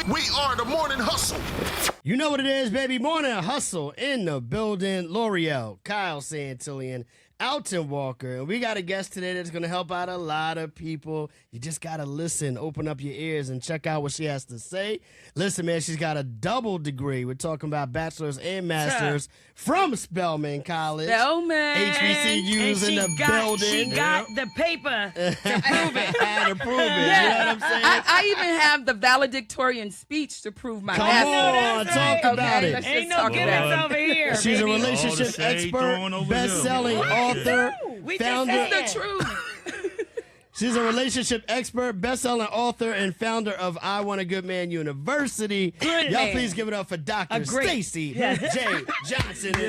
We are the Morning Hustle. You know what it is, baby. Morning Hustle in the building. L'Oreal, Kyle Santillian, Alton Walker. And we got a guest today that's going to help out a lot of people. You just got to listen, open up your ears, and check out what she has to say. Listen, man, she's got a double degree. We're talking about bachelor's and master's from Spelman College. Spelman. HBCUs in the building. She got the paper to prove it. To prove it. Yeah. You know what I'm saying? I even have the valedictorian speech to prove my Come master's. on, talk about it. Let's just Ain't no talk gimmicks about it. over here. She's a baby. relationship expert, best-selling author, We founder. just It's said the it. truth. She's a relationship expert, best-selling author, and founder of I Want a Good Man University. Good Y'all man. please give it up for Dr. Agree. Stacii Jae Johnson. Hello.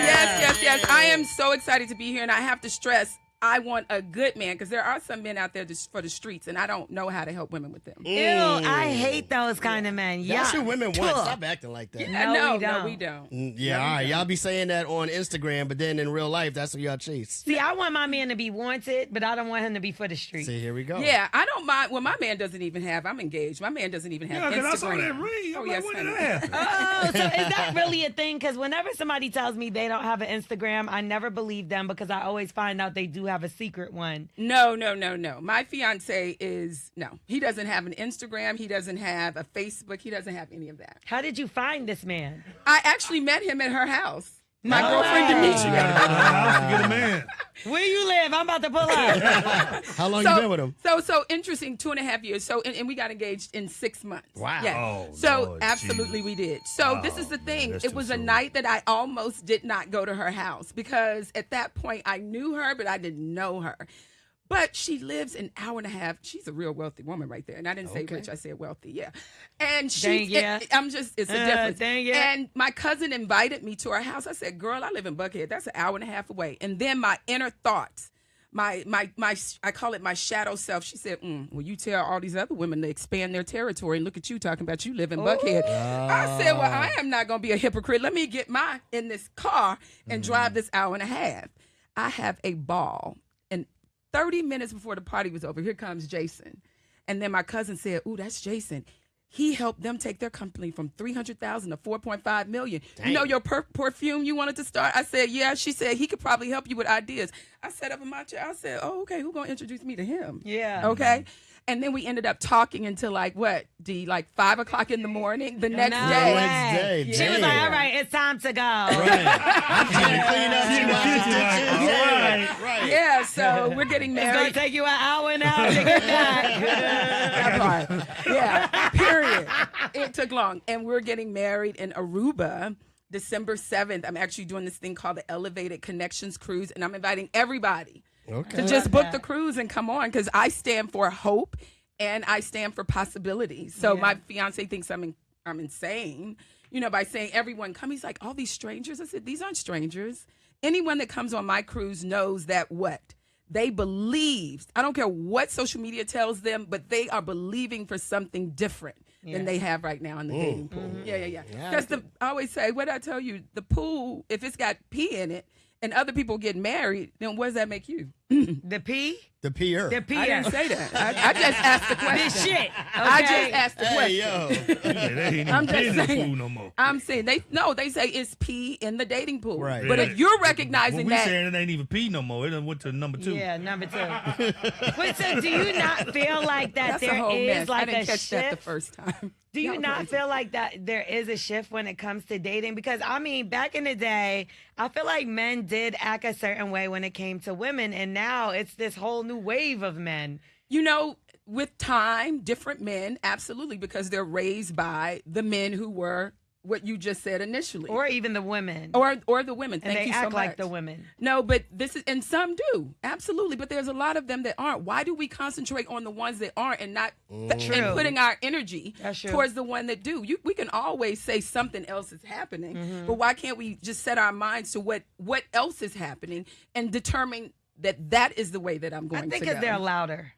Yes. I am so excited to be here, and I have to stress, I want a good man, because there are some men out there just for the streets, and I don't know how to help women with them. Ew, I hate those kind of men. That's what women want. Tuh. Stop acting like that. No, we don't. Yeah, all right. Y'all be saying that on Instagram, but then in real life, that's what y'all chase. See, I want my man to be wanted, but I don't want him to be for the street. See, here we go. Yeah, I don't mind. Well, my man doesn't even have, I'm engaged. My man doesn't even have Yeah, Instagram. because I saw that ring. I'm like, when did that happen? Oh, so is that really a thing? Because whenever somebody tells me they don't have an Instagram, I never believe them because I always find out they do have a secret one. No. My fiance he doesn't have an Instagram. He doesn't have a Facebook. He doesn't have any of that. How did you find this man? I actually met him at her house. My No girlfriend way. Demetria. House to get a man. Where you live? I'm about to pull up. How long you been with him? So interesting, 2.5 years. So and we got engaged in 6 months. Wow. Yeah. Oh, so Lord absolutely Jesus. we did. So Oh, this is the thing. that's It too was a soon. night that I almost did not go to her house because at that point I knew her, but I didn't know her. But she lives an hour and a half. She's a real wealthy woman right there. And I didn't say rich, I said wealthy, yeah. And Dang, yeah. it's a difference. Dang, yeah. And my cousin invited me to her house. I said, girl, I live in Buckhead. That's an hour and a half away. And then my inner thoughts, I call it my shadow self. She said, well, you tell all these other women to expand their territory and look at you talking about you live in Buckhead. I said, well, I am not going to be a hypocrite. Let me get in this car and drive this hour and a half. I have a ball. 30 minutes before the party was over, here comes Jason. And then my cousin said, ooh, that's Jason. He helped them take their company from $300,000 to $4.5 million. Dang. You know your perfume you wanted to start? I said, yeah. She said, he could probably help you with ideas. I sat up in my chair. I said, oh, okay, who's going to introduce me to him? Yeah. Okay. And then we ended up talking until like 5 o'clock in the morning the next No day. way. Day, She was damn. like, all right, it's time to go. I'm trying to clean up. She in the kitchen like, all right. Yeah, so we're getting It's going married. to take you an hour and a half to get back. That part. Yeah, period. It took long. And we're getting married in Aruba December 7th. I'm actually doing this thing called the Elevated Connections Cruise, and I'm inviting everybody to just book the cruise and come on, because I stand for hope and I stand for possibility. So my fiance thinks I'm insane, by saying everyone come. He's like, all these strangers? I said, these aren't strangers. Anyone that comes on my cruise knows that they believe. I don't care what social media tells them, but they are believing for something different than they have right now in the dating pool. Yeah. Because I always say, what I tell you, the pool, if it's got pee in it and other people get married, then what does that make you? The pee? The peer. The pee. I didn't say that. I just asked the question. This shit. I Okay. just asked the Hey, question. yo. They ain't I'm even just in the saying. pool no more. I'm saying they say it's pee in the dating pool. Right. But Yeah. if you're recognizing Well, we that, saying it ain't even pee no more. It done went to number 2. Yeah, number 2. Wait, so do you not feel like that that's a there whole is mess. like I didn't a catch shift? that the first time. Do you Y'all not crazy. feel like that there is a shift when it comes to dating? Because, I mean, back in the day, I feel like men did act a certain way when it came to women, and now it's this whole new wave of men. With time, different men, absolutely, because they're raised by the men who were what you just said initially. Or even the women. Or the women. and Thank they you act so much. like the women. No, but and some do. Absolutely. But there's a lot of them that aren't. Why do we concentrate on the ones that aren't and not and True. putting our energy That's true. towards the one that do? We can always say something else is happening, Mm-hmm. but why can't we just set our minds to what else is happening and determine that is the way that I'm going I think to go? because they're louder.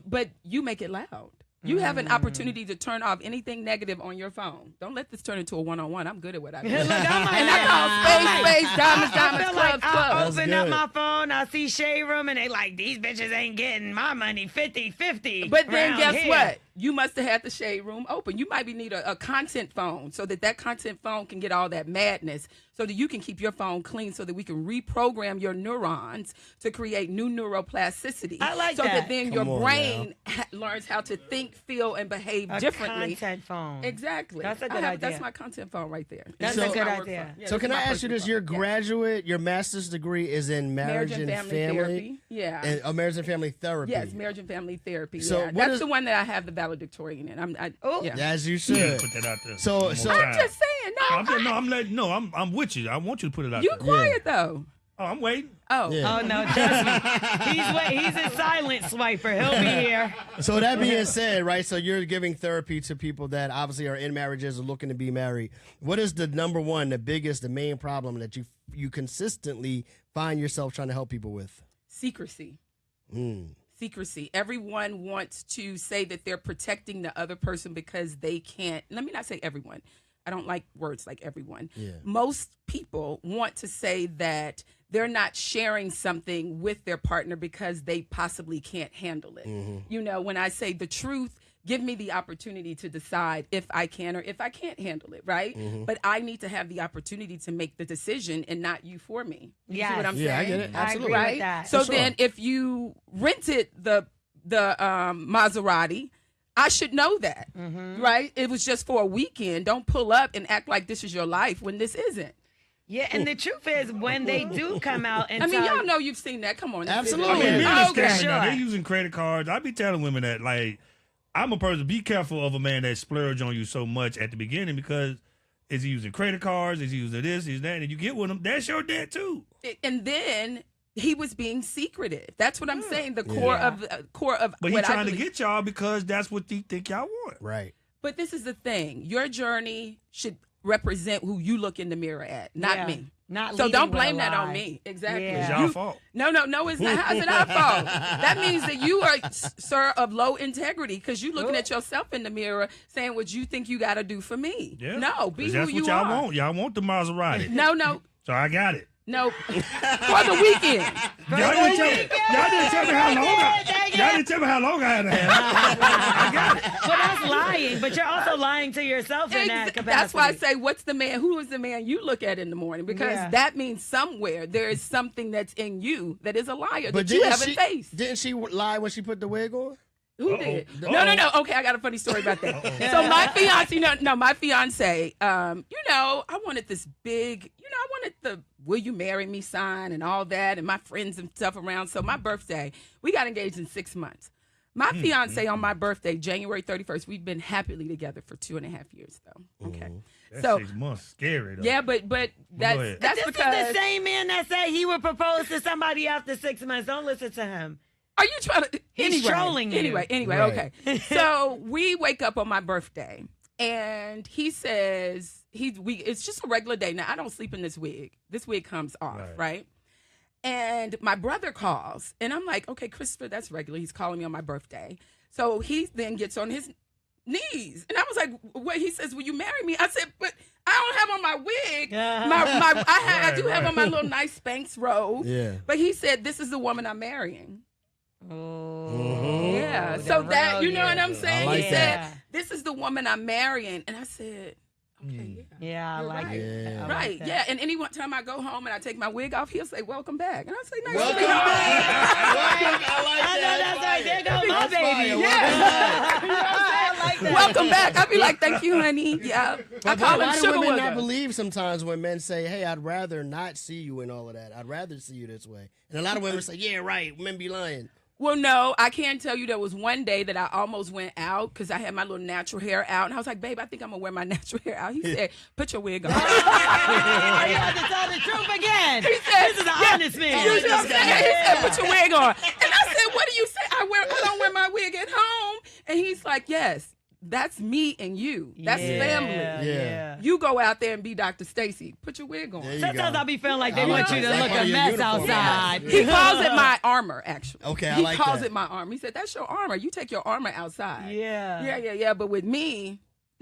But you make it loud. You have an opportunity to turn off anything negative on your phone. Don't let this turn into a one-on-one. I'm good at what I do. Look, I'm like, And I call space, diamonds, I feel like clubs. I That's open up good. my phone, I see Shade Room, and they like, these bitches ain't getting my money 50-50. But then round guess here. what? you must have had the shade room open. You might need a content phone so that content phone can get all that madness so that you can keep your phone clean so that we can reprogram your neurons to create new neuroplasticity. I like so that. that then your brain learns how to think, feel, and behave differently. Content phone. Exactly. That's a good idea. That's my content phone right there. That's a good idea. Yeah, So can I ask you this? Your Yeah. graduate, your master's degree is in marriage and family therapy. Yeah. and marriage and family therapy. Yes, marriage and family therapy. So Yeah. what That's is- the one that I have the valedictorian in. Yeah. As you should. Put that out there. So- One more so- I'm time. just saying. I'm with you. I want you to put it out You there. quiet though. Oh, I'm waiting. Oh. Yeah. Oh no, trust me. He's a silent swiper. He'll be here. So that being said, right, so you're giving therapy to people that obviously are in marriages or looking to be married. What is the number one, the biggest, the main problem that you consistently find yourself trying to help people with? Secrecy. Mm. Secrecy. Everyone wants to say that they're protecting the other person because they can't. Let me not say everyone. I don't like words like everyone. Yeah. Most people want to say that they're not sharing something with their partner because they possibly can't handle it. Mm-hmm. You know, when I say the truth, give me the opportunity to decide if I can or if I can't handle it, right? Mm-hmm. But I need to have the opportunity to make the decision and not you for me. You see what I'm Yeah, I saying? get it. I Absolutely. agree Right? with that. So For sure. then if you rented the Maserati, I should know that, right? It was just for a weekend. Don't pull up and act like this is your life when this isn't. Yeah, and the truth is, when they do come out and I mean, tell y'all know you've seen that. Come on. Absolutely. I mean, men Yeah. are Okay. scamming now. Sure. They're using credit cards. I be telling women that, like, I'm a person. Be careful of a man that splurge on you so much at the beginning because is he using credit cards? Is he using this? Is that? And you get with him, that's your debt too. And then he was being secretive. That's what I'm saying. The core of But what he's I trying to believe. get y'all because that's what he think y'all want. Right. But this is the thing. Your journey should represent who you look in the mirror at, not Yeah. me. Not So leading don't with a blame that on lie. me. Exactly. Yeah. It's y'all fault. No, it's not. How's it our fault? That means that you are, sir, of low integrity because you're looking at yourself in the mirror saying what you think you got to do for me. Yeah. No, be 'Cause who that's you what y'all are. want. Y'all want the Maserati. No. So I got it. No, for the weekend. Y'all didn't tell me how long y'all didn't tell me how long I had to have it. I got it. Well, that's lying, but you're also lying to yourself in that capacity. That's why I say, what's the man? Who is the man you look at in the morning? Because Yeah. that means somewhere there is something that's in you that is a liar But that you didn't haven't she, faced. didn't she lie when she put the wig on? Who Uh-oh. did? Uh-oh. No. Okay, I got a funny story about that. So my fiance, my fiance, I wanted this big, I wanted the "Will you marry me" sign and all that, and my friends and stuff around. So my birthday, we got engaged in 6 months. My fiance on my birthday, January 31st, we've been happily together for 2.5 years, though. Okay, That so 6 months scary though. yeah, but ahead. that's This because. is the same man that said he would propose to somebody after 6 months. Don't listen to him. Are you trying to? He's trolling you. Anyway, Right. okay. So we wake up on my birthday, and he says it's just a regular day. Now I don't sleep in this wig. This wig comes off, right? And my brother calls, and I'm like, okay, Christopher, that's regular. He's calling me on my birthday. So he then gets on his knees, and I was like, "What?" He says, "Will you marry me?" I said, "But I don't have on my wig. I do have on my little nice Spanx robe." Yeah. But he said, "This is the woman I'm marrying." Oh, Yeah. the So that, real you know what I'm saying? I like He that. said, "This is the woman I'm marrying." And I said, okay, Yeah, I You're like right. it. Yeah. I like Right. that. Yeah. And any one time I go home and I take my wig off, he'll say, "Welcome back." And I say, "Nice to Welcome meet you." back. I like I know that. that's right. There goes my That's fire. baby. Yeah. I like that. Welcome back. I'll be like, "Thank you, honey." Yeah. I But call why him do Sugar women not Wooger. believe sometimes when men say, "Hey, I'd rather not see you in all of that. I'd rather see you this way." And a lot of women say, "Yeah, right. Men be lying." Well, no, I can tell you there was one day that I almost went out because I had my little natural hair out. And I was like, "Babe, I think I'm going to wear my natural hair out." He said, "Put your wig on." You have to tell the truth again. He said, This is an honest man. You know what I'm saying? He said, "Put your wig on." And I said, "What do you say? I don't wear my wig at home." And he's like, "Yes, that's me and you. That's family. Yeah. You go out there and be Dr. Stacii. Put your wig on." There you Sometimes go. I be feeling like they I want like you to that. look Part a of your mess uniform. outside. He calls it my armor, actually. Okay, I he like calls that. it my armor. He said, "That's your armor. You take your armor outside." Yeah. Yeah. But with me,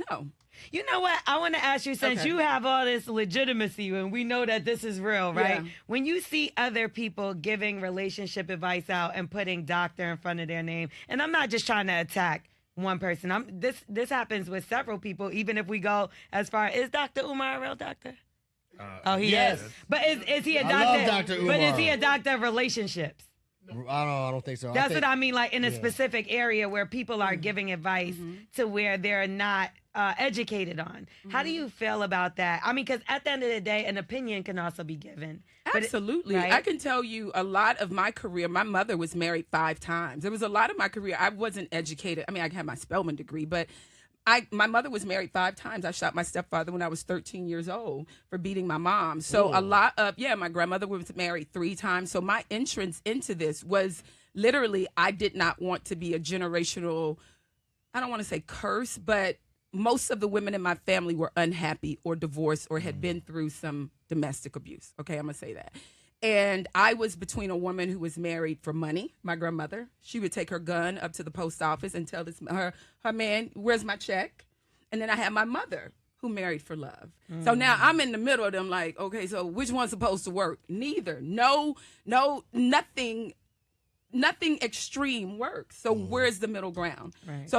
no. You know what? I want to ask you, since Okay. you have all this legitimacy and we know that this is real, right? Yeah. When you see other people giving relationship advice out and putting doctor in front of their name, and I'm not just trying to attack one person. This happens with several people, even if we go as far. Is Dr. Umar a real doctor? He yes. is. But is he a doctor? I love Dr. Umar. But is he a doctor of relationships? I don't think so. That's what I mean, like in a specific area where people are giving advice to where they're not educated on. How do you feel about that? I mean, because at the end of the day, an opinion can also be given. Absolutely. Right? I can tell you a lot of my career. My mother was married 5 times. There was a lot of my career. I wasn't educated. I mean, I had my Spelman degree, but my mother was married 5 times. I shot my stepfather when I was 13 years old for beating my mom. So a lot of, my grandmother was married 3 times. So my entrance into this was literally, I did not want to be a generational, I don't want to say curse, but most of the women in my family were unhappy or divorced or had been through some domestic abuse. Okay, I'm going to say that. And I was between a woman who was married for money, my grandmother. She would take her gun up to the post office and tell her man, where's my check? And then I had my mother who married for love. So now I'm in the middle of them like, okay, so which one's supposed to work? Neither. No, nothing extreme works. So where's the middle ground? Right.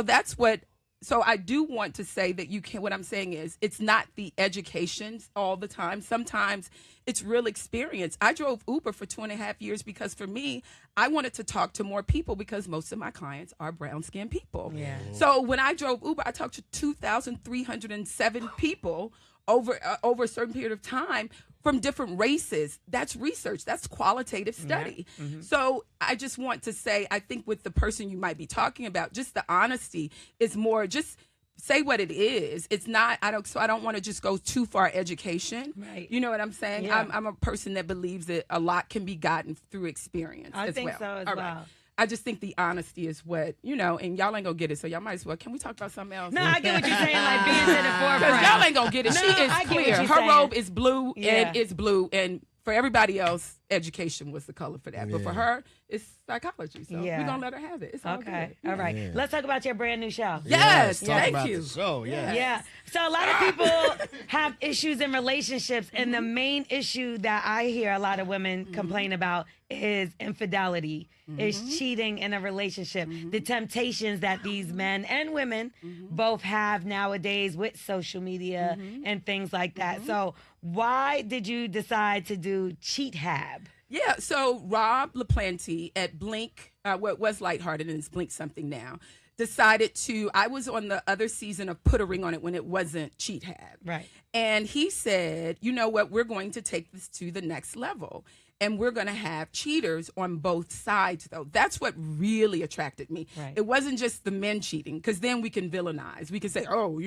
So I do want to say that what I'm saying is it's not the educations all the time. Sometimes it's real experience. I drove Uber for 2.5 years because for me, I wanted to talk to more people because most of my clients are brown-skinned people. Yeah. So when I drove Uber, I talked to 2,307 people over a certain period of time from different races. That's research. That's qualitative study. Yeah. So I just want to say, I think with the person you might be talking about, just the honesty is more just say what it is. It's not, I don't want to just go too far education. Right. You know what I'm saying? Yeah. I'm a person that believes that a lot can be gotten through experience I think so as well. Right. I just think the honesty is what, and y'all ain't gonna get it, so y'all might as well. Can we talk about something else? No, I get what you're saying, like being to the forefront. Because y'all ain't gonna get it. No, She is I get what clear. you're Her saying. robe is blue, Yeah. and it's blue, and for everybody else, education was the color for that. But for her, it's psychology, so we're gonna let her have it. It's all Okay. good. All right. Yeah. Let's talk about your brand new show. Yes, talk thank about you. the show, yeah. Yeah. So a lot of people have issues in relationships, and the main issue that I hear a lot of women complain about is infidelity, is cheating in a relationship, the temptations that these men and women both have nowadays with social media and things like that. So why did you decide to do CheatHab? Yeah, so Rob LaPlante at Blink, what was Lighthearted and it's Blink something now, decided I was on the other season of Put a Ring on It when it wasn't Cheat-hab. Right. And he said, you know what, we're going to take this to the next level. And we're going to have cheaters on both sides, though. That's what really attracted me. Right. It wasn't just the men cheating, because then we can villainize. We can say, oh,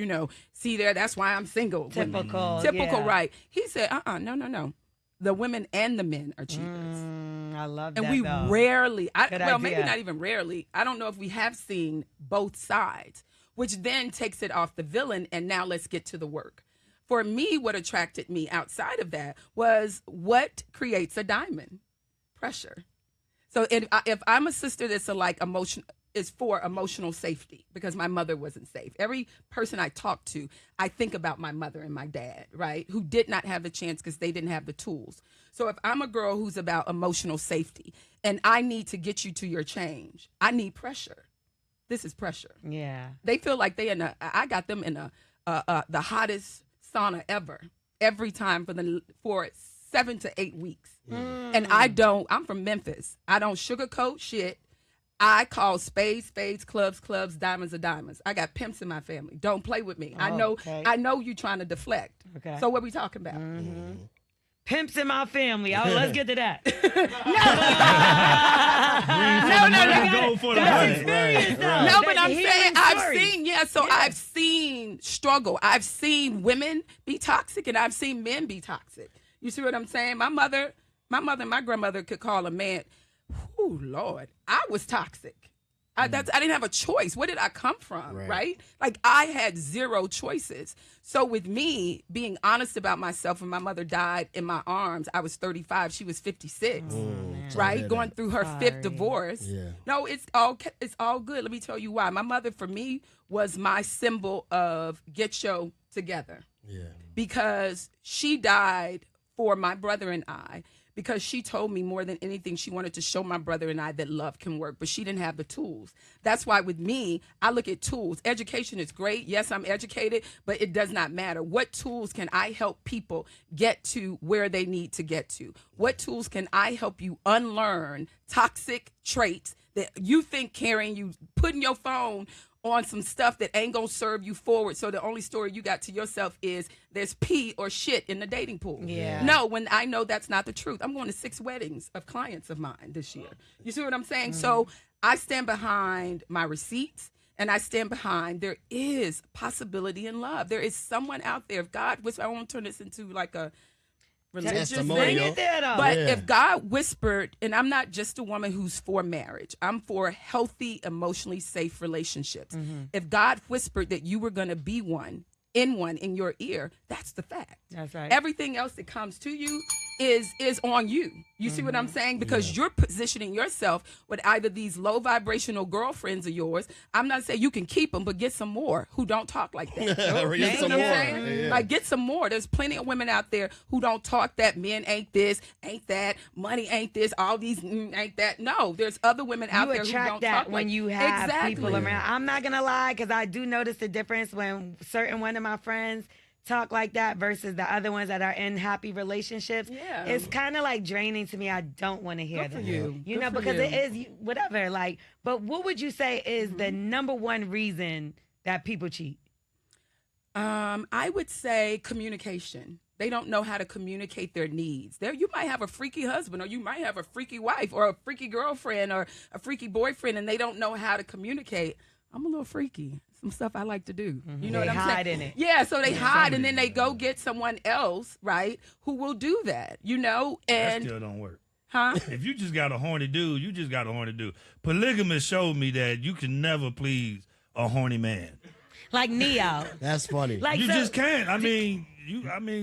see there, that's why I'm single. Typical, Typical, yeah. right. He said, no. The women and the men are cheaters. I love And that, we though. rarely, Good maybe idea. not even rarely, I don't know if we have seen both sides, which then takes it off the villain, and now let's get to the work. For me, what attracted me outside of that was what creates a diamond? Pressure. So if I'm a sister that's is for emotional safety, because my mother wasn't safe. Every person I talk to, I think about my mother and my dad, right, who did not have the chance because they didn't have the tools. So if I'm a girl who's about emotional safety and I need to get you to your change, I need pressure. This is pressure. Yeah. They feel like I got them in the hottest sauna ever, every time for 7 to 8 weeks. And I'm from Memphis. I don't sugarcoat shit. I call spades, clubs, diamonds are diamonds. I got pimps in my family. Don't play with me. I know you trying to deflect. Okay. So what we talking about? Pimps in my family. Oh, let's get to that. Go for the That's money. experience, though. No, but That's I'm a saying healing story. I've seen struggle. I've seen women be toxic and I've seen men be toxic. You see what I'm saying? My mother and my grandmother could call a man, oh Lord, I was toxic. I didn't have a choice. Where did I come from, right? Like I had zero choices. So with me being honest about myself, when my mother died in my arms, I was 35, she was 56, right? Going through her 5th divorce. Yeah. No, it's all good. Let me tell you why. My mother, for me, was my symbol of get yo together. Yeah. Because she died for my brother and I, because she told me more than anything she wanted to show my brother and I that love can work, but she didn't have the tools. That's why with me, I look at tools. Education is great. Yes, I'm educated, but it does not matter. What tools can I help people get to where they need to get to? What tools can I help you unlearn toxic traits that you think carrying you, putting your phone on some stuff that ain't gonna serve you forward, so the only story you got to yourself is there's pee or shit in the dating pool. Yeah. No, when I know that's not the truth. I'm going to 6 weddings of clients of mine this year. You see what I'm saying? So I stand behind my receipts, and I stand behind there is possibility in love. There is someone out there. If God was, I won't turn this into like a religious Testimonial. thing. Bring it there, though. But Yeah. if God whispered, and I'm not just a woman who's for marriage, I'm for healthy, emotionally safe relationships. If God whispered that you were going to be one in your ear, that's the fact. That's right. Everything else that comes to you is on you. You see what I'm saying? Because you're positioning yourself with either these low vibrational girlfriends of yours. I'm not saying you can keep them, but get some more who don't talk like that. Get You see some what I'm more. saying? Yeah. Like, get some more. There's plenty of women out there who don't talk that men ain't this, ain't that, money ain't this, all these ain't that. No, there's other women out You there who attract don't that talk when like you have exactly. people around. I'm not gonna lie, because I do notice the difference when certain one of my friends talk like that versus the other ones that are in happy relationships. Yeah. It's kind of like draining to me. I don't want to hear Good for that. you. You Good know, for because you. it is whatever. Like, but what would you say is the number one reason that people cheat? I would say communication. They don't know how to communicate their needs. You might have a freaky husband, or you might have a freaky wife, or a freaky girlfriend, or a freaky boyfriend, and they don't know how to communicate. I'm a little freaky. Some stuff I like to do. You know They what I'm hide saying? in it. Yeah, so they hide, and Somebody- then they go get someone else, right, who will do that. You know, That and still don't work. huh? If you just got a horny dude, you just got a horny dude. Polygamous showed me that you can never please a horny man. Like Neo. That's funny. Like You so- just can't. I mean,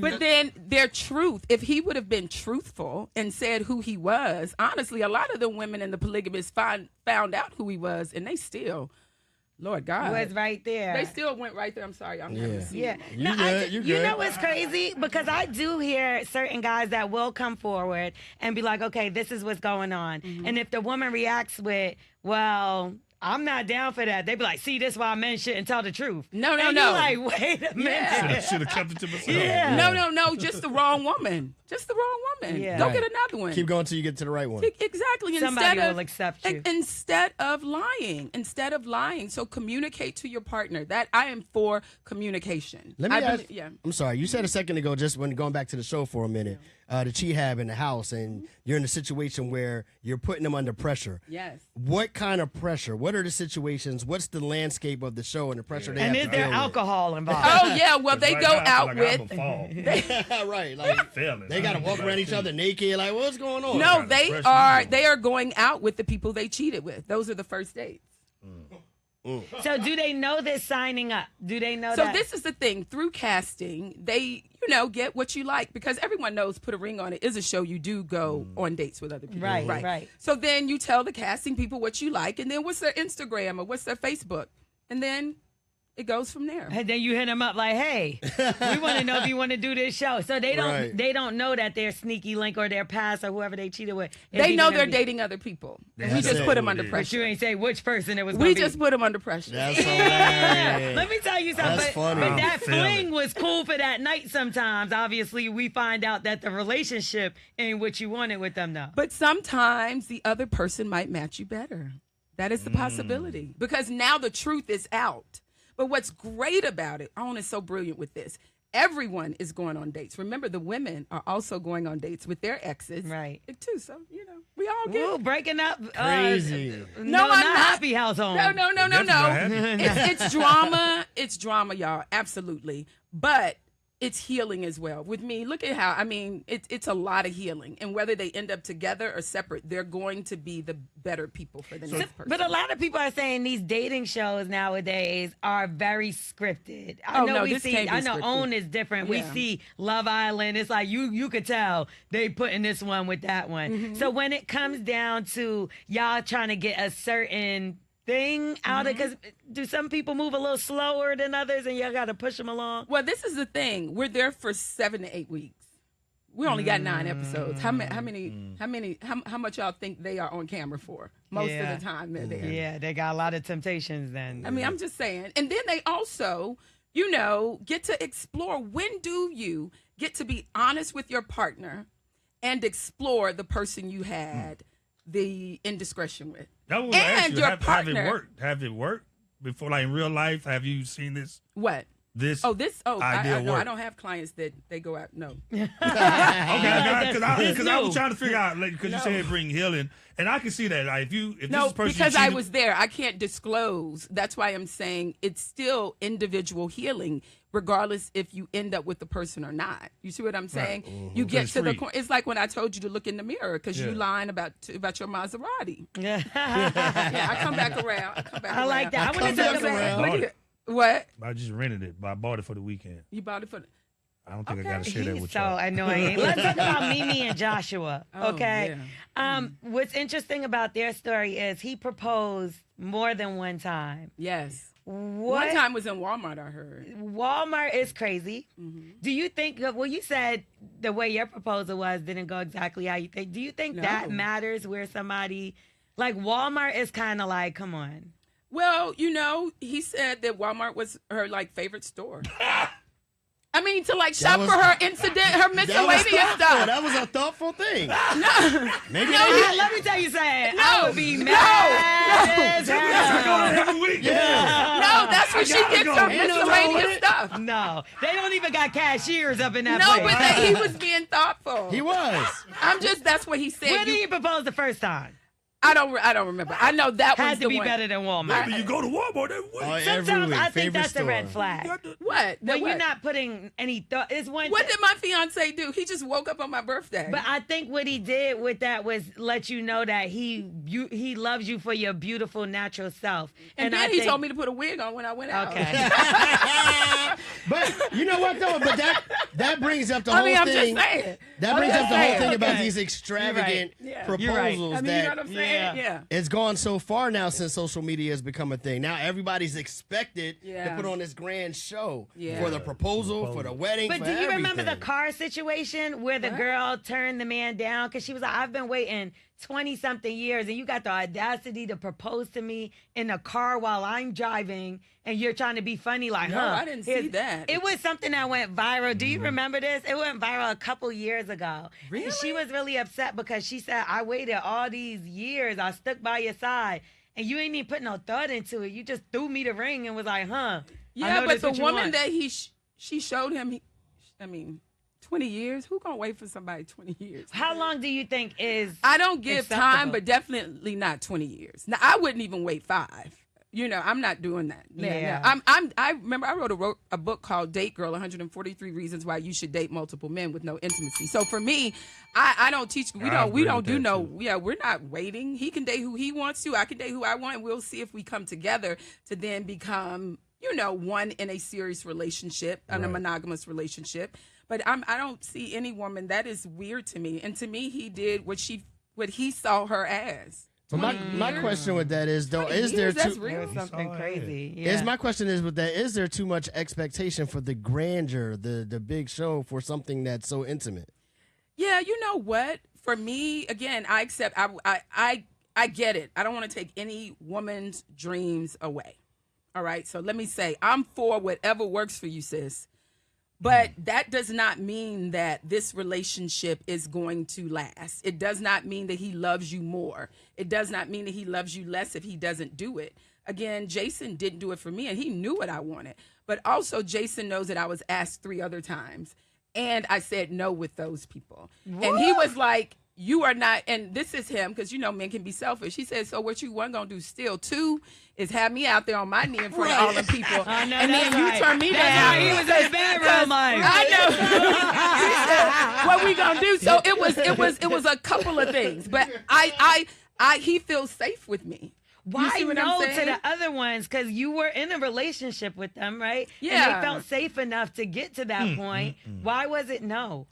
But then their truth, if he would have been truthful and said who he was, honestly, a lot of the women in the polygamous found out who he was, and they still, Lord God, was right there. they still went right there. I'm sorry, I'm having a seat. Yeah. You No, good, you you good. know what's crazy? Because I do hear certain guys that will come forward and be like, okay, this is what's going on. And if the woman reacts with, well, I'm not down for that, they be like, see, this is why men shouldn't tell the truth. No, and no. you're like, wait a minute. should have kept it to myself. Yeah. No, just the wrong woman. Just the wrong woman. Yeah. Go Right. get another one. Keep going till you get to the right one. Exactly. Somebody will accept you. Instead of lying. So communicate to your partner. That I am for communication. Let me ask. yeah. I'm sorry. You said a second ago, just when going back to the show for a minute, the Cheat-hab in the house, and you're in a situation where you're putting them under pressure. Yes. What kind of pressure? What are the situations? What's the landscape of the show and the pressure they And have is to there deal with? alcohol involved? Oh yeah. Well, they Right go now, I feel out like with. I'm a fall. Right, like Failing. they gotta walk around each other naked. Like, what's going on? No, kind of they pressure are. you They are going out with the people they cheated with. Those are the first dates. So do they know they're signing up? Do they know So that? this is the thing. Through casting, they, get what you like, because everyone knows Put a Ring on It is a show you do go on dates with other people. Right. So then you tell the casting people what you like, and then what's their Instagram or what's their Facebook, and then it goes from there. And then you hit them up like, hey, we want to know if you want to do this show. So they don't Right. they don't know that their sneaky link or their past or whoever they cheated with. is They know even they're gonna be- dating other people. And we That's just it. put them under But But you pressure. ain't say which person it was going We to be. just put them under pressure. That's hilarious. Let me tell you something. That's funny. But that Feel fling it. was cool for that night sometimes. Obviously, we find out that the relationship ain't what you wanted with them now. But sometimes the other person might match you better. That is the possibility, because now the truth is out. But what's great about it, Owen is so brilliant with this. Everyone is going on dates. Remember, the women are also going on dates with their exes, Right. Too. So we all get. Ooh, breaking up. Crazy. No, I'm not not. happy household. No. That's not happy. It's drama. It's drama, y'all. Absolutely. But it's healing as well. With me, look at how, it's a lot of healing. And whether they end up together or separate, they're going to be the better people for the next person. But a lot of people are saying these dating shows nowadays are very scripted. I Oh, know no, we this see. can't be I know scripted. OWN is different. We Yeah. see Love Island. It's like you could tell they putting this one with that one. Mm-hmm. So when it comes down to y'all trying to get a certain thing out of, Mm-hmm. because do some people move a little slower than others, and y'all got to push them along? Well, this is the thing. We're there for 7 to 8 weeks. We only got 9 episodes. How much y'all think they are on camera for? Most of the time they're there. Yeah, they got a lot of temptations then. I mean, I'm just saying. And then they also, get to explore, when do you get to be honest with your partner and explore the person you had the indiscretion with? That was And your have partner. it worked? Have it worked before, like in real life? Have you seen this? What? This? I idea no, work? I don't have clients that they go out. No. Okay, because I was new. trying to figure out, because you said bring healing, and I can see that. Like, if No, this person because I cheated- was there. I can't disclose. That's why I'm saying it's still individual healing, regardless if you end up with the person or not. You see what I'm saying? You get It's to the free. point. It's like when I told you to look in the mirror because you lying about your Maserati. Yeah. Yeah, I come back around. I like that. I want to talk about Look at it. What? I just rented it, but I bought it for the weekend. You bought it for? I don't think Okay. I got to share that He's with so y'all. annoying. Let's talk about Mimi and Joshua. Oh, Okay. yeah. What's interesting about their story is he proposed more than one time. Yes. What? One time was in Walmart. I heard. Walmart is crazy. Mm-hmm. Do you think? Well, you said the way your proposal was didn't go exactly how you think. Do you think that No. matters? Where somebody like Walmart is kind of like, come on. Well, he said that Walmart was her favorite store. I mean, to shop was- for her incident, her miscellaneous stuff. That was a thoughtful thing. No, Maybe No, they Let me tell you something. No, I would be no, mad as I hell. go there every week. no, that's where she gets her Ain't no miscellaneous wrong with stuff. No, they don't even got cashiers up in that No, place. but that he was being thoughtful. He was. That's what he said. Where did he propose the first time? I don't remember. I know that was Had the to be one. better than Walmart. Maybe you go to Walmart every week. Oh, every Sometimes week. I think Favorite that's a red store. flag. What? When What? you're not putting any thought, it's one. What did my fiance do? He just woke up on my birthday. But I think what he did with that was let you know that he loves you for your beautiful natural self. and then he told me to put a wig on when I went out. Okay. But you know what though? But that brings up the I whole mean, I'm thing. just saying. That I'm brings just up the whole saying. thing about Okay. these extravagant Yeah. proposals You're right. I mean, you know that what I'm saying? Yeah. it's gone so far now since social media has become a thing. Now everybody's expected to Yeah. put on this grand show Yeah. for the proposal, for the wedding. But for do you remember the everything. car situation where the What? girl turned the man down because she was like, I've been waiting 20-something years and you got the audacity to propose to me in a car while I'm driving and you're trying to be funny like, No, huh? I didn't see that. It was something that went viral. Do you remember this? It went viral a couple years ago. Really? And she was really upset because she said, I waited all these years. I stuck by your side. And you ain't even put no thought into it. You just threw me the ring and was like, huh? I Yeah, know but this the what you woman want. that she showed him, 20 years? Who gonna wait for somebody 20 years? How long do you think is I don't give acceptable? time, but definitely not 20 years. Now, I wouldn't even wait 5. I'm not doing that. Yeah. I remember I wrote a book called Date Girl, 143 Reasons Why You Should Date Multiple Men with No Intimacy. So for me, I don't teach, we agree don't with do that, no, too. we're not waiting. He can date who he wants to. I can date who I want. And we'll see if we come together to then become, one in a serious relationship, in a monogamous relationship. But I don't see any woman, that is weird to me. And to me, he did what he saw her as. But my question with that is though, is there That's too? real? It was something saw it. crazy. Is Yeah. my question is with that? Is there too much expectation for the grandeur, the big show for something that's so intimate? Yeah, you know what? For me, again, I accept. I get it. I don't want to take any woman's dreams away. All right. So let me say, I'm for whatever works for you, sis. But that does not mean that this relationship is going to last. It does not mean that he loves you more. It does not mean that he loves you less if he doesn't do it. Again, Jason didn't do it for me, and he knew what I wanted. But also, Jason knows that I was asked 3 other times, and I said no with those people. And he was like, you are not, and this is him, because men can be selfish. He said, so what you weren't going to do still, 2, is have me out there on my knee in front of all the people. I know, and then that's you right. turn me That's down. how he was in the bedroom, like. I know. He said, what we gonna do? So it was a couple of things, but he feels safe with me. You Why see what I'm no to saying? the other ones? Because you were in a relationship with them, right? And Yeah. they felt safe enough to get to that point. Why was it no?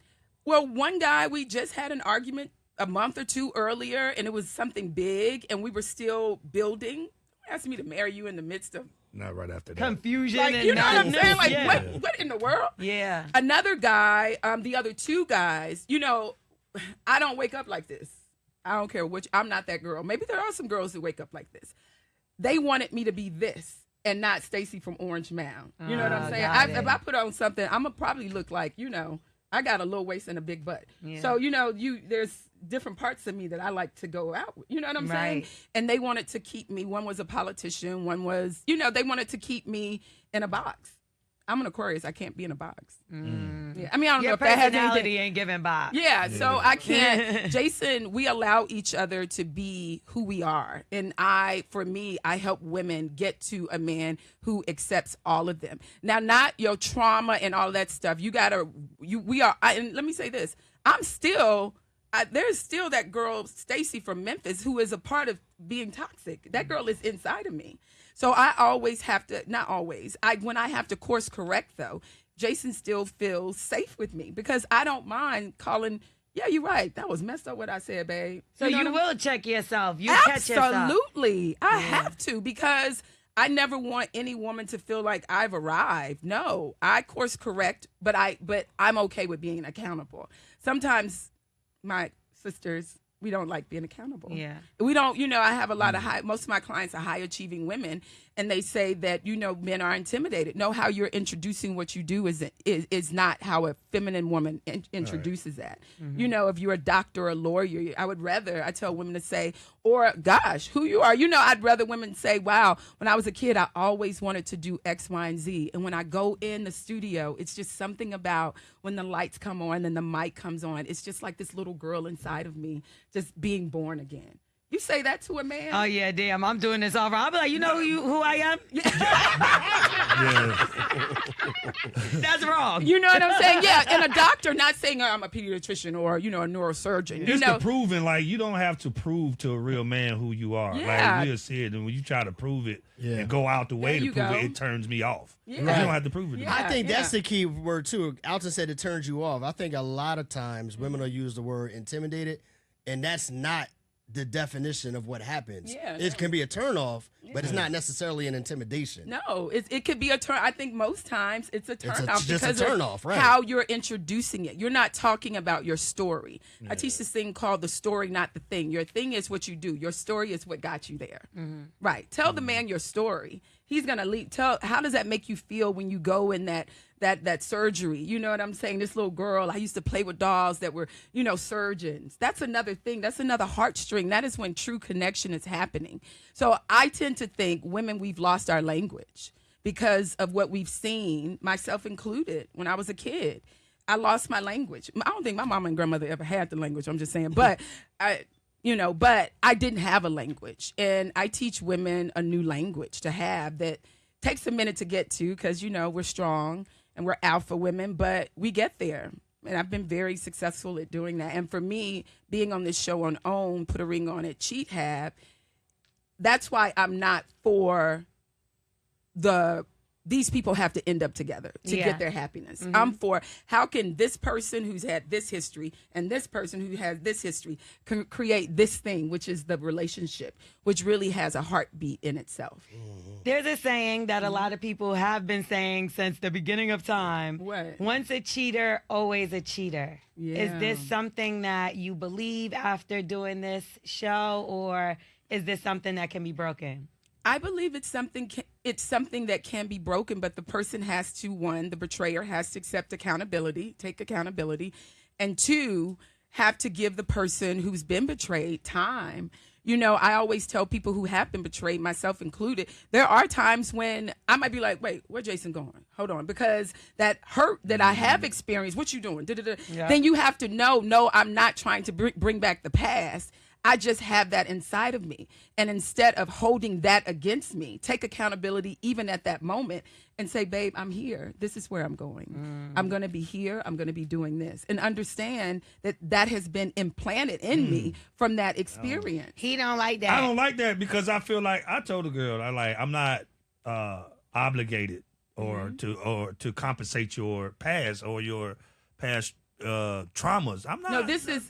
Well, one guy, we just had an argument a month or 2 earlier, and it was something big, and we were still building. He asked me to marry you in the midst of, Not right after that. Confusion like, and you know what I'm saying? Like, yeah. what in the the world? Yeah. Another guy, the other two guys, you know, I don't wake up like this. I don't care which, I'm not that girl. Maybe there are some girls who wake up like this. They wanted me to be this and not Stacii from Orange Mound. You know what I'm saying? If I put on something, I'm going to probably look like, you know, I got a little waist and a big butt. Yeah. So, you know, there's different parts of me that I like to go out with. You know what I'm saying? And they wanted to keep me. One was a politician. One was, you know, they wanted to keep me in a box. I'm an Aquarius. I can't be in a box. Yeah. I mean, I don't know if that has anything. Ain't giving box. Yeah, so I can't. Jason, we allow each other to be who we are. And for me, I help women get to a man who accepts all of them. Now, not your trauma and all that stuff. And let me say this. There's still that girl, Stacii from Memphis, who is a part of being toxic. That girl is inside of me. So I always have to, not always, when I have to course correct though, Jason still feels safe with me because I don't mind calling, yeah, you're right. That was messed up what I said, babe. So you will check yourself. You catch yourself. Absolutely. I have to because I never want any woman to feel like I've arrived. No, I course correct, but I'm okay with being accountable. Sometimes my sisters, we don't like being accountable. Yeah. We don't, you know, I have a lot of most of my clients are high achieving women and they say that, you know, men are intimidated. No, how you're introducing what you do is not how a feminine woman introduces that. You know, if you're a doctor or a lawyer, I tell women to say, or gosh, who you are. You know, I'd rather women say, wow, when I was a kid, I always wanted to do X, Y, and Z. And when I go in the studio, it's just something about when the lights come on and the mic comes on. It's just like this little girl inside of me just being born again. You say that to a man? Oh yeah, damn! I'm doing this all wrong. I'll be like, you know who I am? That's wrong. You know what I'm saying? Yeah, and a doctor, not saying I'm a pediatrician or you know a neurosurgeon. It's the proving. Like you don't have to prove to a real man who you are. Yeah. Like we'll see it, and when you try to prove it and go out the way to prove it, it turns me off. Yeah. You don't have to prove it. Yeah. I think that's the key word too. Alton said it turns you off. I think a lot of times women will use the word intimidated, and that's not the definition of what happens. Yeah, it can be a turnoff, but it's not necessarily an intimidation. No, it could be a turn. I think most times it's a turnoff because of how you're introducing it. You're not talking about your story. Yeah. I teach this thing called the story, not the thing. Your thing is what you do. Your story is what got you there. Right. Tell the man your story. He's gonna leave. How does that make you feel when you go in that surgery? You know what I'm saying? This little girl, I used to play with dolls that were, you know, surgeons. That's another thing. That's another heartstring. That is when true connection is happening. So I tend to think women, we've lost our language because of what we've seen, myself included, when I was a kid. I lost my language. I don't think my mama and grandmother ever had the language. I'm just saying. But but I didn't have a language. And I teach women a new language to have that takes a minute to get to because, you know, we're strong and we're alpha women, but we get there. And I've been very successful at doing that. And for me, being on this show on OWN, Put a Ring on It, Cheat-hab, that's why I'm not for these people have to end up together to get their happiness. I'm for how can this person who's had this history and this person who has this history create this thing, which is the relationship, which really has a heartbeat in itself. There's a saying that a lot of people have been saying since the beginning of time. What? Once a cheater, always a cheater. Yeah. Is this something that you believe after doing this show, or is this something that can be broken? I believe it's something that can be broken, but the person has to, one, the betrayer has to accept accountability, take accountability, and two, have to give the person who's been betrayed time. You know, I always tell people who have been betrayed, myself included, there are times when I might be like, wait, where Jason going? Hold on. Because that hurt that I have experienced, what you doing? Yeah. Then you have to know, no, I'm not trying to bring back the past. I just have that inside of me. And instead of holding that against me, take accountability even at that moment and say, babe, I'm here. This is where I'm going. I'm going to be here. I'm going to be doing this. And understand that that has been implanted in me from that experience. He don't like that. I don't like that because I feel like I told the girl, I'm not obligated or to compensate your past or your past traumas. I'm not. No, this is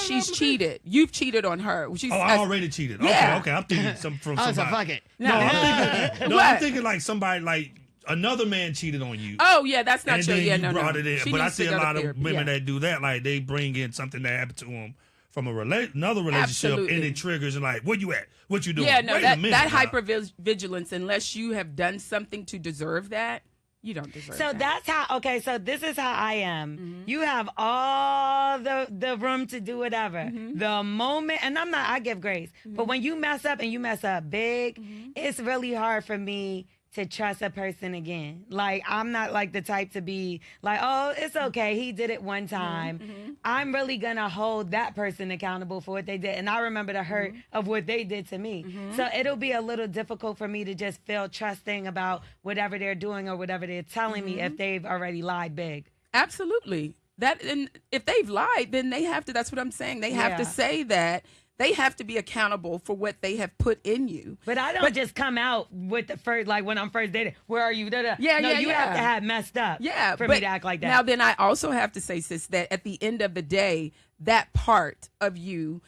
she's cheated. You've cheated on her. I already cheated. Yeah. Okay. I'm thinking from somebody. Fuck it. No, I'm thinking like somebody like another man cheated on you. Oh yeah, that's not and true. then Yeah, you no, brought no. it in. She But I needs to see a go to lot of therapy. women Yeah. that do that. Like they bring in something that happened to them from another relationship, Absolutely. and it triggers and like, where you at? What you doing? Yeah, no, Wait a that minute that now. hypervigilance, unless you have done something to deserve that, you don't deserve So that. that's how. Okay, so this is how I am. You have all the room to do whatever. The moment, and I give grace. But when you mess up and you mess up big, it's really hard for me to trust a person again. Like, I'm not like the type to be like, oh, it's okay, he did it one time. I'm really gonna hold that person accountable for what they did. And I remember the hurt of what they did to me. So it'll be a little difficult for me to just feel trusting about whatever they're doing or whatever they're telling me if they've already lied big. Absolutely. That, and if they've lied, then they have to. That's what I'm saying. They have to Yeah. say that. They have to be accountable for what they have put in you. But I don't just come out with the first, like when I'm first dating, where are you? Da-da. Yeah, no, yeah, you have to yeah. have messed up for but me to act like that. Now, then I also have to say, sis, that at the end of the day, that part of you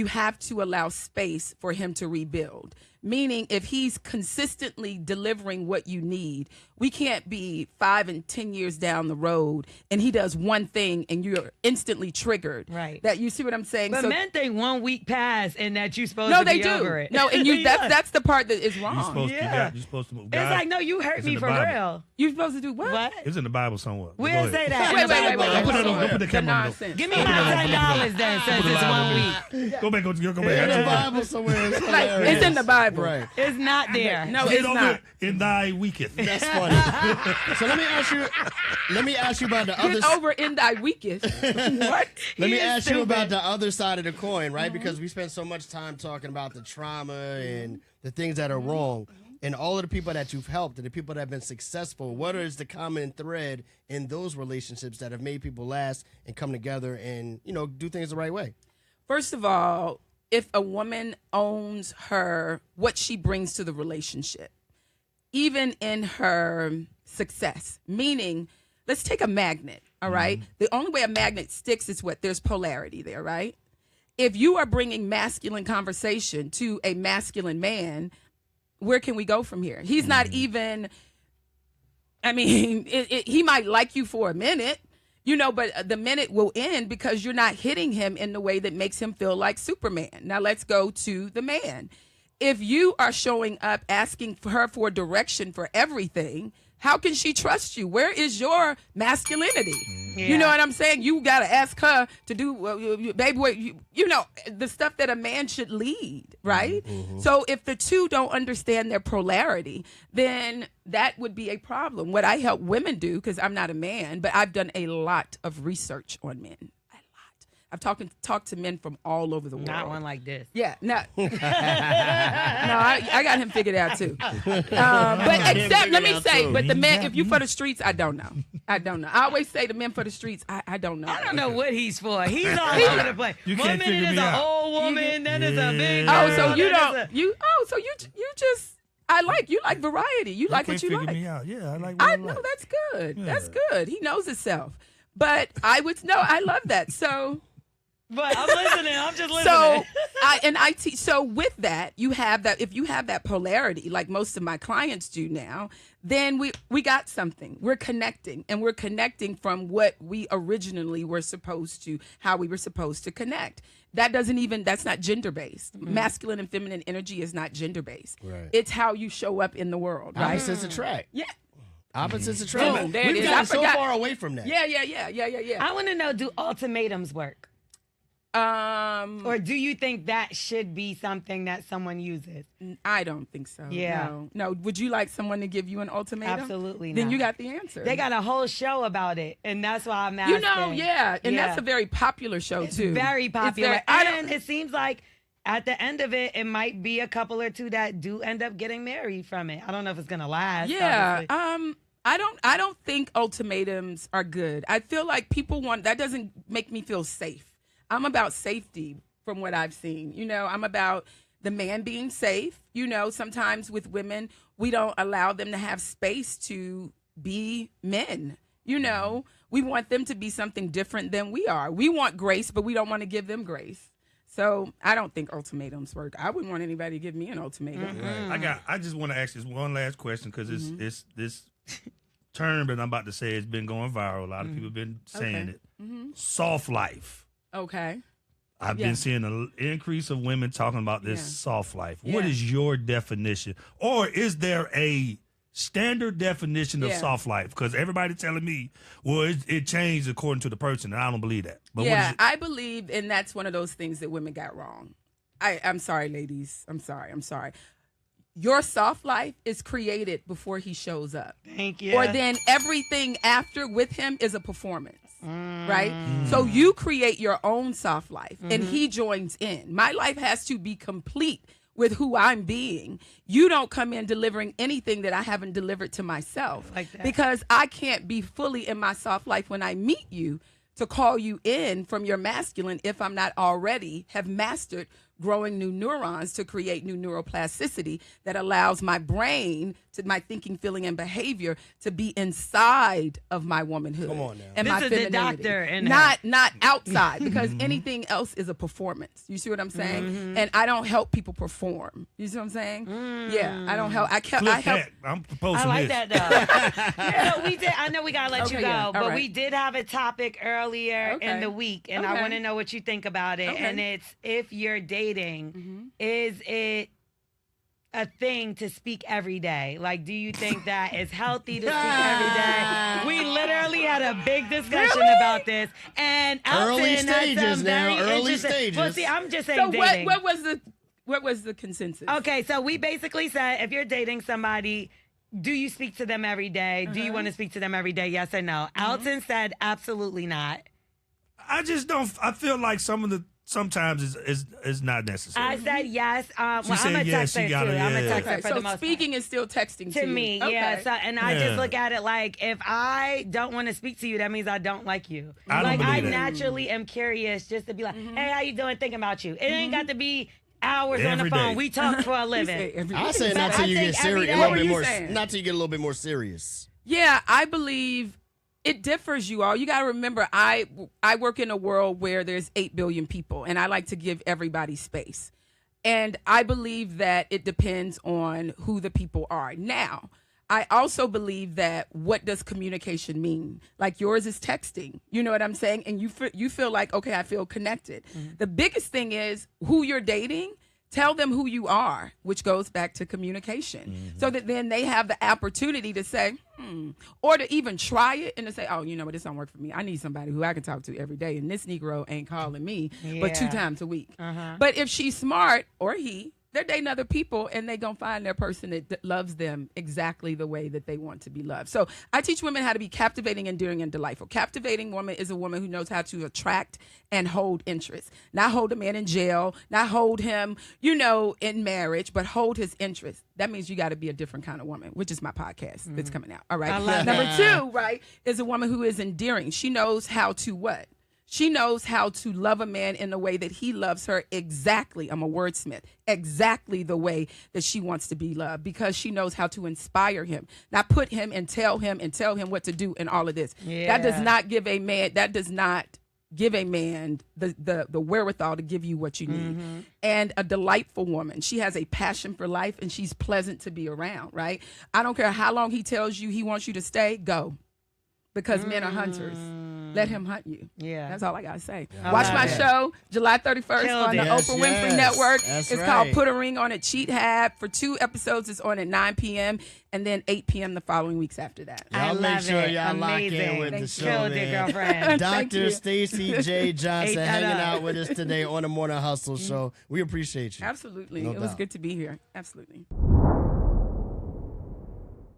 have to allow space for him to rebuild. Meaning, if he's consistently delivering what you need, we can't be 5 and 10 years down the road and he does one thing and you're instantly triggered. Right. That, you see what I'm saying? But So, men think 1 week passed and that you're supposed no, to they be do. over it. No, and you Yeah. that's the part that is wrong. You're supposed Yeah. you're supposed to move. It's like, no, you hurt It's in me the for Bible. real. You're supposed to do what? What? It's in the Bible somewhere. Go Where ahead. say that? Wait, in the wait, wait, Bible? wait. Put it on- hold on. put the The camera on. nonsense. Give me my $10 then, since Put the it's live 1 on week. there. Go back. Go In the back. Bible somewhere. It's Like, hilarious. it's in the Bible. Right. It's not there. No, Get it's over not. it in thy weaketh. That's funny. So let me ask you about the other. Get over in thy weakest. What? Let me He is ask you stupid. about the other side of the coin, right? Because we spend so much time talking about the trauma and the things that are wrong. And all of the people that you've helped and the people that have been successful, what is the common thread in those relationships that have made people last and come together and, do things the right way? First of all, if a woman owns what she brings to the relationship, even in her success, meaning, let's take a magnet, all right? The only way a magnet sticks is what? There's polarity there, right? If you are bringing masculine conversation to a masculine man, where can we go from here? He's not even, he might like you for a minute, but the minute will end because you're not hitting him in the way that makes him feel like Superman. Now let's go to the man. If you are showing up asking for her for direction for everything, how can she trust you? Where is your masculinity? You know what I'm saying? You got to ask her to do, baby, what the stuff that a man should lead, right? So if the two don't understand their polarity, then that would be a problem. What I help women do, because I'm not a man, but I've done a lot of research on men. I've talked to men from all over the world. Not one like this. Yeah, no. No, I got him figured out too. But except, let me say, but the men, if you for the streets, I don't know. I always say the men for the streets, I don't know. I don't know what he's for. He's all over the place. You One can't minute figure is me an out. old woman, then it's a big Oh, girl, so you then don't, it's a- you just, you like variety. You like what you figure like. me out. Yeah, I like what I I know, like. that's good. Yeah. That's good. He knows himself. But I love that. So. But I'm listening. I'm just listening. So I teach. So with that, you have that. If you have that polarity, like most of my clients do now, then we got something. We're connecting, and we're connecting from what we originally were supposed to, how we were supposed to connect. That's not gender based. Masculine and feminine energy is not gender based. Right. It's how you show up in the world. Right. Opposites attract. Yeah. Opposites attract. Boom, there it We've is. gotten I so forgot. far away from that. Yeah. I want to know, do ultimatums work? Or do you think that should be something that someone uses? I don't think so. Yeah. No. Would you like someone to give you an ultimatum? Absolutely Then not. you got the answer. They got a whole show about it, and that's why I'm asking. And Yeah. that's a very popular show It's too. very It's popular. very- And it seems like at the end of it, it might be a couple or two that do end up getting married from it. I don't know if it's gonna last. Yeah. obviously. I don't think ultimatums are good. I feel like that doesn't make me feel safe. I'm about safety from what I've seen. I'm about the man being safe. Sometimes with women, we don't allow them to have space to be men. We want them to be something different than we are. We want grace, but we don't want to give them grace. So I don't think ultimatums work. I wouldn't want anybody to give me an ultimatum. Right. I just want to ask this one last question because it's this term that I'm about to say has been going viral. A lot of people have been saying it. Soft life. Okay. I've been seeing an increase of women talking about this soft life. What is your definition? Or is there a standard definition of soft life? Because everybody telling me, well, it changed according to the person, and I don't believe that. But I believe, and that's one of those things that women got wrong. I'm sorry, ladies. I'm sorry. Your soft life is created before he shows up. Thank you. Or then everything after with him is a performance. Right? So you create your own soft life and he joins in. My life has to be complete with who I'm being. You don't come in delivering anything that I haven't delivered to myself. Like that. Because I can't be fully in my soft life when I meet you to call you in from your masculine if I'm not already have mastered growing new neurons to create new neuroplasticity that allows my brain to my thinking, feeling, and behavior to be inside of my womanhood. Come on now. And This my is the femininity. doctor in not outside, because anything else is a performance. You see what I'm saying? And I don't help people perform. You see what I'm saying? Yeah, I don't help. I help. that. I'm proposing I like this. that though. So we did. I know we gotta let you go, all but right. we did have a topic earlier in the week, and I want to know what you think about it. And it's if you're dating, is it a thing to speak every day? Like, do you think that it's healthy to speak every day? We literally had a big discussion about this, and Early Elton had stages some now, very early interesting- stages. Well, see, I'm just saying. So dating. what was the consensus? Okay, so we basically said if you're dating somebody, do you speak to them every day? Do you want to speak to them every day? Yes or no? Elton said absolutely not. I just don't. I feel like sometimes is not necessary. I said yes. Well, I'm said a yes, texter she got too. it, I'm a yeah. texter for so the most speaking is still texting part. To you. me, Okay. yeah. So, and I just Yeah. look at it like if I don't want to speak to you, that means I don't like you. I don't like I believe that. naturally am curious just to be like, hey, how you doing? Thinking about you. It ain't got to be hours on Every the phone. day. We talk for a living. I say But not till I you think get every serious, day- a What little were bit you more. saying? Not till you get a little bit more serious. Yeah, I believe it differs, you all. You got to remember, I work in a world where there's 8 billion people, and I like to give everybody space. And I believe that it depends on who the people are. Now, I also believe that what does communication mean? Like yours is texting. You know what I'm saying? And you feel like, okay, I feel connected. The biggest thing is who you're dating. Tell them who you are, which goes back to communication, so that then they have the opportunity to say, or to even try it and to say, oh, you know what, this don't work for me. I need somebody who I can talk to every day, and this Negro ain't calling me but 2 times a week. But if she's smart, or he, they're dating other people, and they gonna find their person that loves them exactly the way that they want to be loved. So I teach women how to be captivating, endearing, and delightful. Captivating woman is a woman who knows how to attract and hold interest. Not hold a man in jail, not hold him, in marriage, but hold his interest. That means you got to be a different kind of woman, which is my podcast that's coming out. All right. I love Number that. 2, right, is a woman who is endearing. She knows how to what? She knows how to love a man in the way that he loves her exactly. I'm a wordsmith. Exactly the way that she wants to be loved, because she knows how to inspire him, not put him and tell him what to do and all of this. Yeah. That does not give a man. That does not give a man the wherewithal to give you what you need. And a delightful woman. She has a passion for life, and she's pleasant to be around. Right. I don't care how long he tells you he wants you to stay. Go. Because men are hunters. Let him hunt you. Yeah. That's all I got to say. I Watch love my that. show, July 31st Killed on the it. Oprah Winfrey Yes, Network. that's It's called right. Put a Ring on It, Cheat-hab. For 2 episodes, it's on at 9 p.m. and then 8 p.m. the following weeks after that. I Y'all make love sure it. y'all lock in Amazing. with the Thank show, Killed it, man. girlfriend. Thank Dr. you. Stacii Jae Johnson Ate that hanging up. out with us today on the Morning Hustle Show. We appreciate you. Absolutely. No It was doubt. good to be here. Absolutely.